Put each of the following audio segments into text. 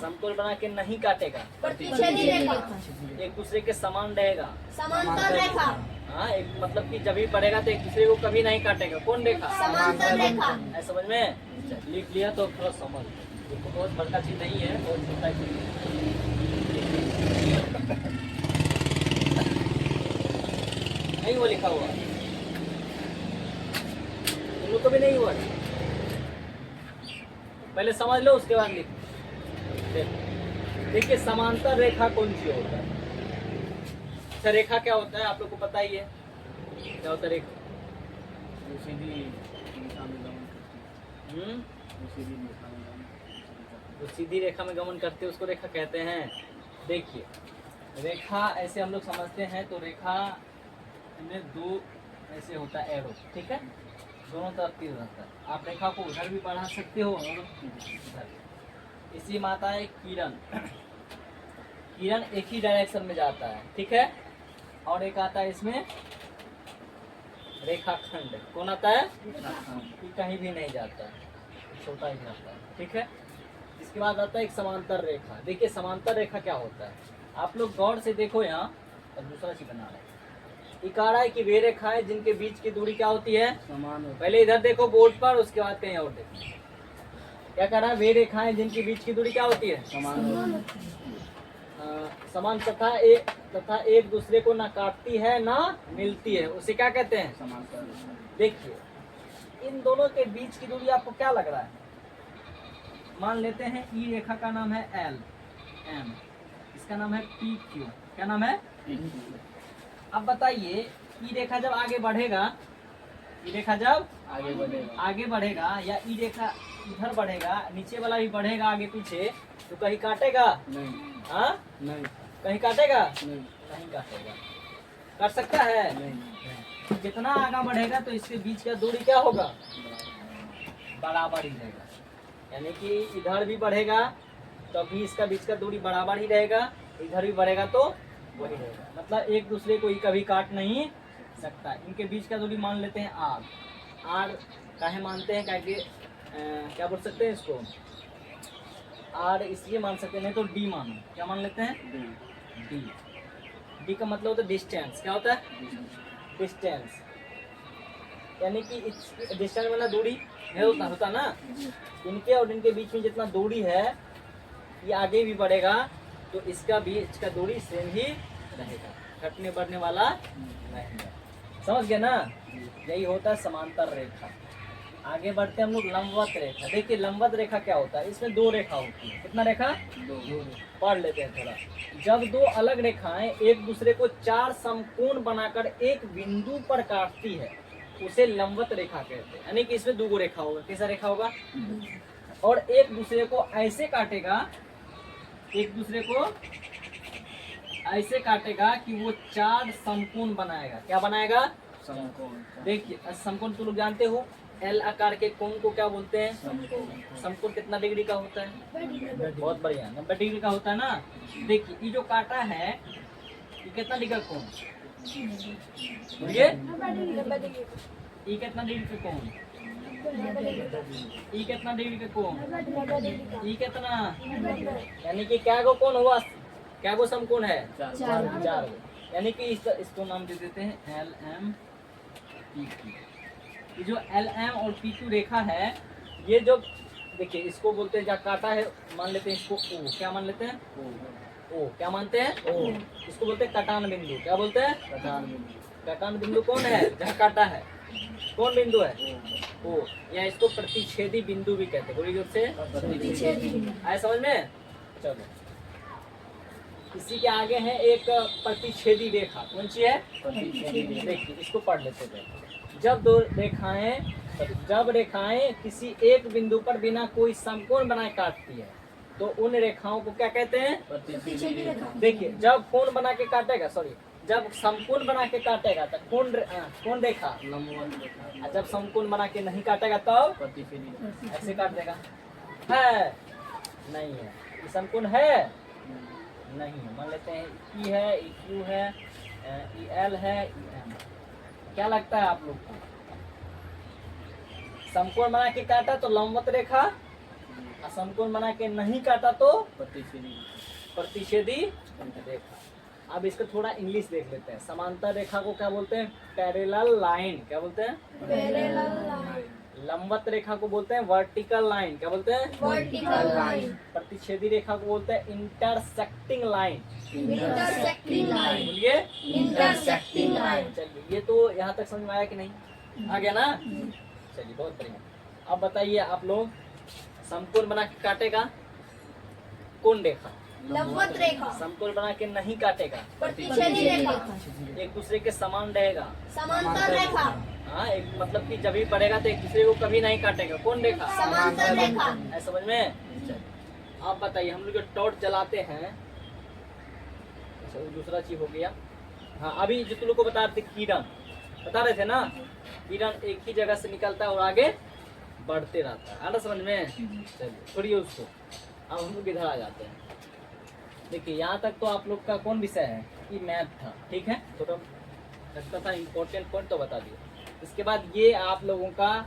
समकोण बना के नहीं काटेगा, प्रतिच्छेदी रेखा, एक दूसरे के समान रहेगा। समांतर रेखा, हाँ, एक मतलब कि जब भी पड़ेगा तो एक दूसरे को कभी नहीं काटेगा। कौन रेखा? समांतर रेखा। है, समझ में? लिख लिया तो थोड़ा समझ, देखो बहुत बड़का चीज नहीं है, बहुत छोटा चीज है। नहीं वो लिखा हुआ, तुम लोग को भी नहीं हुआ, पहले समझ लो उसके बाद लिखो। देखिए समांतर रेखा कौन सी होता है? अच्छा, रेखा क्या होता है आप लोग को पता ही है, क्या होता है रेखा? जो सीधी रेखा में गमन करते हैं उसको रेखा कहते हैं। देखिए रेखा ऐसे हम लोग समझते हैं, तो रेखा में दो ऐसे होता है एरो, ठीक है, दोनों तरफ तीर रहता है। आप रेखा को उधर भी बढ़ा सकते हो और इधर। इसी माता है किरण, किरण एक ही डायरेक्शन में जाता है, ठीक है, और एक आता है इसमें रेखाखंड। कौन आता है? कि कहीं भी नहीं जाता है, छोटा ही जाता है, ठीक है। इसके बाद आता है एक समांतर रेखा। देखिए समांतर रेखा क्या होता है, आप लोग गौर से देखो यहाँ, और दूसरा चीज बना रहे हैं। इकारा है कि वे रेखाएं जिनके बीच की दूरी क्या होती है? समान। पहले इधर देखो बोर्ड पर, उसके बाद कहीं और देखो। क्या कह रहा है? वे रेखाएं जिनके बीच की दूरी क्या होती है? समान। समान तथा एक दूसरे को ना काटती है ना मिलती है, उसे क्या कहते हैं? समांतर। देखिए इन दोनों के बीच की दूरी आपको क्या लग रहा है? मान लेते हैं ई रेखा का नाम है एल एम, इसका नाम है पी क्यू। क्या नाम है? अब बताइए ई रेखा जब आगे बढ़ेगा, ई रेखा जब आगे बढ़ेगा या ई रेखा इधर बढ़ेगा, नीचे वाला भी बढ़ेगा आगे पीछे, तो कहीं काटेगा? नहीं। हाँ नहीं। कहीं काटेगा? नहीं काटेगा। काट सकता है? नहीं। जितना आगे बढ़ेगा तो इसके बीच का दूरी क्या होगा? बराबर ही रहेगा। यानी कि इधर भी बढ़ेगा तो भी इसका बीच का दूरी बराबर ही रहेगा, इधर भी बढ़ेगा तो वही रहेगा। मतलब एक दूसरे को ही कभी काट नहीं सकता। इनके बीच का दूरी मान लेते हैं आर। आर काहे मानते हैं? क्या क्या बोल सकते हैं इसको? आर इसलिए मान सकते हैं, नहीं तो डी मानो। क्या मान लेते हैं? डी। डी का मतलब होता है डिस्टेंस। क्या होता है? डिस्टेंस। यानी कि डिस्टेंस वाला दूरी है होता ना, इनके और इनके बीच में जितना दूरी है, ये आगे भी बढ़ेगा तो इसका बीच का दूरी सेम ही रहेगा, घटने बढ़ने वाला नहीं है। समझ गए ना? यही होता है समांतर रेखा। आगे बढ़ते हैं हम लोग लंबवत रेखा। देखिए लंबवत रेखा क्या होता है? इसमें दो रेखा होती है। कितना रेखा? दो। पढ़ लेते हैं थोड़ा। जब दो अलग रेखाएं एक दूसरे को चार समकोण बनाकर एक बिंदु पर काटती है उसे लंबवत रेखा कहते हैं। यानी कि इसमें दो रेखा होगा। कैसा रेखा होगा? और एक दूसरे को ऐसे काटेगा, एक दूसरे को ऐसे काटेगा कि वो चार समकोण बनाएगा। क्या बनाएगा? समकोण। देखिए समकोण तो लोग जानते हो, एल आकार के कोण को क्या बोलते हैं? समकोण कितना डिग्री का होता है? बहुत बढ़िया, 90 डिग्री का होता है ना। देखिए ये जो काटा है ये कितना डिग्री का कोण? बोलिए, ये कितना डिग्री का कोण? ये कितना डिग्री का कोण? ये कितना? यानी कि क्या गो कोण हुआ? क्या गो समकोण है? चार। यानी कि इसको नाम दे देते हैं एल एम पी क्यू। ये जो एल एम और पी क्यू रेखा है, ये जो देखिए इसको बोलते हैं, जहाँ काटा है मान लेते हैं इसको ओ। क्या मान लेते हैं? ओ। क्या मानते हैं? ओ। इसको बोलते हैं कटान बिंदु। क्या बोलते हैं? कटान बिंदु। कटान बिंदु कौन है? जहाँ काटा है कौन बिंदु है? ओ। या इसको प्रतिच्छेदी बिंदु भी कहते हैं। पूरी रूप से आए समझ में? चलो इसी के आगे है एक प्रतिच्छेदी रेखा। कौन सी है? देखिए इसको पढ़ लेते हैं। जब रेखाएं किसी एक बिंदु पर बिना कोई समकोण बनाए काटती है तो उन रेखाओं को क्या कहते हैं? प्रतिच्छेदी रेखा। देखिए जब कोण बना के काटेगा, सॉरी जब समकोण बना के काटेगा तो कौन रेखा? लंबवत रेखा। जब समकोण बना के नहीं काटेगा तब प्रतिच्छेदी। ऐसे काट देगा। है नहीं है? ये समकोण है? नहीं है। मान लेते हैं ई है, ई क्यू है, ई एल है, ई एम। क्या लगता है आप लोग को? समकोण बना के काटा तो लंबवत रेखा समकोण बना के नहीं काटा तो प्रतिच्छेदी रेखा। अब इसका थोड़ा इंग्लिश देख लेते हैं। समांतर रेखा को क्या बोलते हैं? Parallel line. क्या बोलते हैं? Parallel line. लंबवत रेखा को बोलते हैं वर्टिकल लाइन। क्या बोलते हैं? Vertical line. प्रतिच्छेदी रेखा को बोलते हैं इंटरसेक्टिंग लाइन। Intersecting line. बोलिए इंटरसेक्टिंग लाइन। चलिए, ये तो यहाँ तक समझ में आया कि नहीं? आ गया ना? चलिए, बहुत बढ़िया। अब बताइए आप लोग, समकोण बना के काटेगा कौन रेखा? लंबवत रेखा। समकोण बना के नहीं काटेगा प्रतिच्छेदी रेखा। एक दूसरे के समान रहेगा। समांतर रेखा। हाँ, एक मतलब कि जब भी पड़ेगा तो एक दूसरे को कभी नहीं काटेगा। कौन रेखा? समांतर रेखा। है समझ में? चलिए, आप बताइए, हम लोग जो टॉर्च जलाते हैं, अच्छा वो दूसरा चीज हो गया। हाँ, अभी जो तुम लोग को बता रहे थे किरण, बता रहे थे ना, किरण एक ही जगह से निकलता है और आगे बढ़ते रहता है। आ रहा समझ में? चलिए, छोड़िए उसको। अब हम लोग इधर आ जाते हैं। देखिए, यहाँ तक तो आप लोग का कौन विषय है? ये मैथ था, ठीक है? थोड़ा लगता था इम्पोर्टेंट पॉइंट तो बता दिए। इसके बाद ये आप लोगों का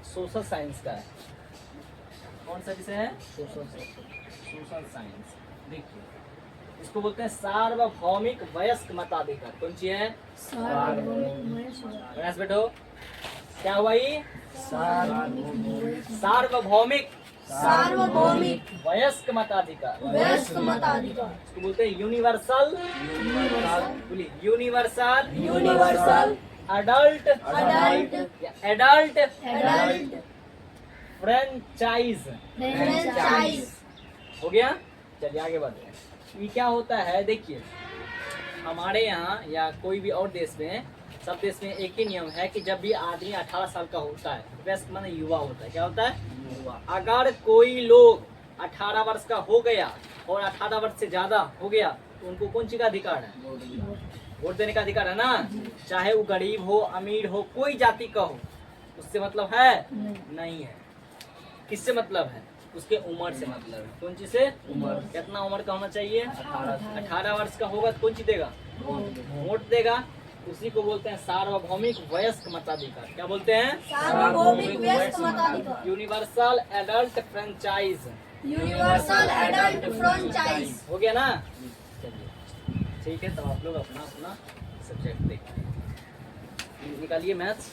सोशल साइंस का है। कौन सा विषय है? Social science. देखिए, इसको बोलते हैं सार्वभौमिक वयस्क मताधिकार। कौन सी है? प्रयास बैठो। क्या हुआ ये? सार्वभौमिक सार्वभौमिक वयस्क मताधिकार। वयस्क मताधिकार। इसको बोलते हैं यूनिवर्सल। बोलिए, universal universal adult adult adult adult franchise. Franchise. हो गया? चलिए आगे बढ़ते हैं। ये क्या होता है? देखिए, हमारे यहाँ या कोई भी और देश में, सब देश में एक ही नियम है कि जब भी आदमी 18 साल का होता है, वयस्क माने युवा होता है। क्या होता है? युवा। अगर कोई लोग 18 वर्ष का हो गया और 18 वर्ष से ज्यादा हो गया तो उनको कौन सी का अधिकार है? वोट देने का अधिकार है ना? चाहे वो गरीब हो, अमीर हो, कोई जाति का हो, उससे मतलब है? नहीं है। किससे मतलब है? उसके उम्र से मतलब है। कौन चीज से? उम्र। कितना उम्र का होना चाहिए? 18 वर्ष का होगा तो कौन चीज देगा? वोट देगा। उसी को बोलते हैं सार्वभौमिक वयस्क मताधिकार। क्या बोलते हैं? सार्वभौमिक वयस्क मताधिकार। Universal adult franchise. Universal adult franchise. हो गया ना? चलिए, ठीक है, तो आप लोग अपना अपना सब्जेक्ट देखिए। निकालिए मैथ्स।